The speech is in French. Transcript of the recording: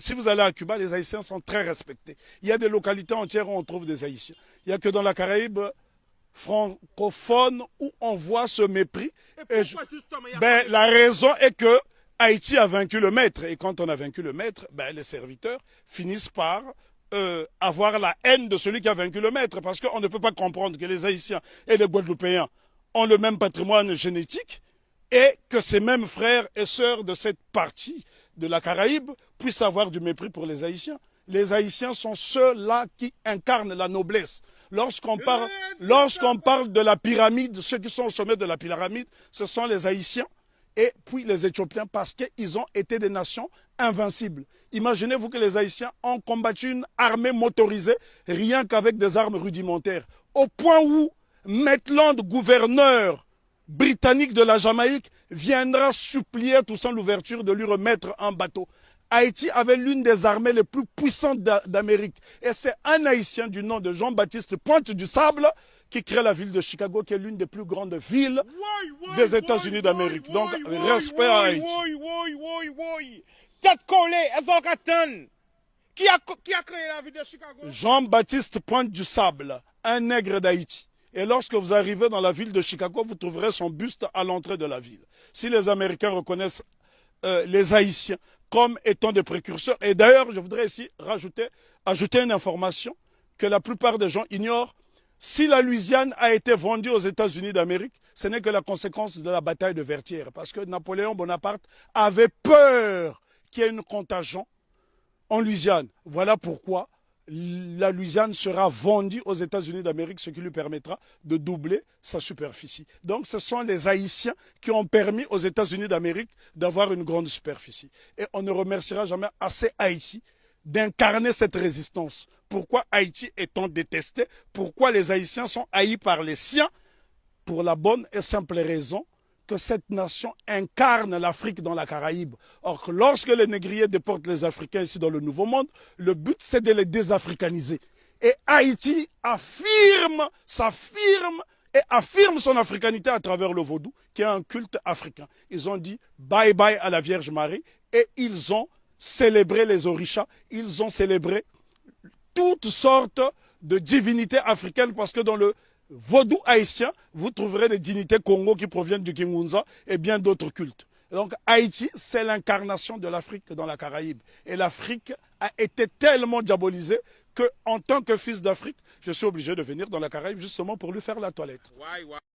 si vous allez à Cuba, les Haïtiens sont très respectés. Il y a des localités entières où on trouve des Haïtiens. Il n'y a que dans la Caraïbe francophone où on voit ce mépris. La raison est que Haïti a vaincu le maître. Et quand on a vaincu le maître, les serviteurs finissent par avoir la haine de celui qui a vaincu le maître. Parce qu'on ne peut pas comprendre que les Haïtiens et les Guadeloupéens ont le même patrimoine génétique et que ces mêmes frères et sœurs de cette partie de la Caraïbe puissent avoir du mépris pour les Haïtiens. Les Haïtiens sont ceux-là qui incarnent la noblesse. Lorsqu'on parle de la pyramide, ceux qui sont au sommet de la pyramide, ce sont les Haïtiens et puis les Éthiopiens parce qu'ils ont été des nations invincibles. Imaginez-vous que les Haïtiens ont combattu une armée motorisée rien qu'avec des armes rudimentaires. Au point où Maitland, gouverneur britannique de la Jamaïque, viendra supplier Toussaint Louverture de lui remettre un bateau. Haïti avait l'une des armées les plus puissantes d'Amérique. Et c'est un Haïtien du nom de Jean-Baptiste Pointe du Sable qui crée la ville de Chicago, qui est l'une des plus grandes villes des États-Unis d'Amérique. Donc, respect à Haïti. Tête collée, qui a créé la ville de Chicago? Jean-Baptiste Pointe du Sable, un nègre d'Haïti. Et lorsque vous arrivez dans la ville de Chicago, vous trouverez son buste à l'entrée de la ville. Si les Américains reconnaissent les Haïtiens comme étant des précurseurs, et d'ailleurs, je voudrais ici ajouter une information que la plupart des gens ignorent. Si la Louisiane a été vendue aux États-Unis d'Amérique, ce n'est que la conséquence de la bataille de Vertières. Parce que Napoléon Bonaparte avait peur qu'il y ait une contagion en Louisiane. Voilà pourquoi la Louisiane sera vendue aux États-Unis d'Amérique, ce qui lui permettra de doubler sa superficie. Donc ce sont les Haïtiens qui ont permis aux États-Unis d'Amérique d'avoir une grande superficie. Et on ne remerciera jamais assez Haïti d'incarner cette résistance. Pourquoi Haïti est-on détesté? Pourquoi les Haïtiens sont haïs par les siens? Pour la bonne et simple raison que cette nation incarne l'Afrique dans la Caraïbe. Or, lorsque les négriers déportent les Africains ici dans le Nouveau Monde, le but c'est de les désafricaniser. Et Haïti s'affirme son africanité à travers le vaudou, qui est un culte africain. Ils ont dit bye bye à la Vierge Marie et ils ont célébré les orishas, ils ont célébré toutes sortes de divinités africaines parce que dans le vaudou haïtien, vous trouverez des dignités Congo qui proviennent du Kingunza et bien d'autres cultes. Donc Haïti, c'est l'incarnation de l'Afrique dans la Caraïbe. Et l'Afrique a été tellement diabolisée qu'en tant que fils d'Afrique, je suis obligé de venir dans la Caraïbe justement pour lui faire la toilette.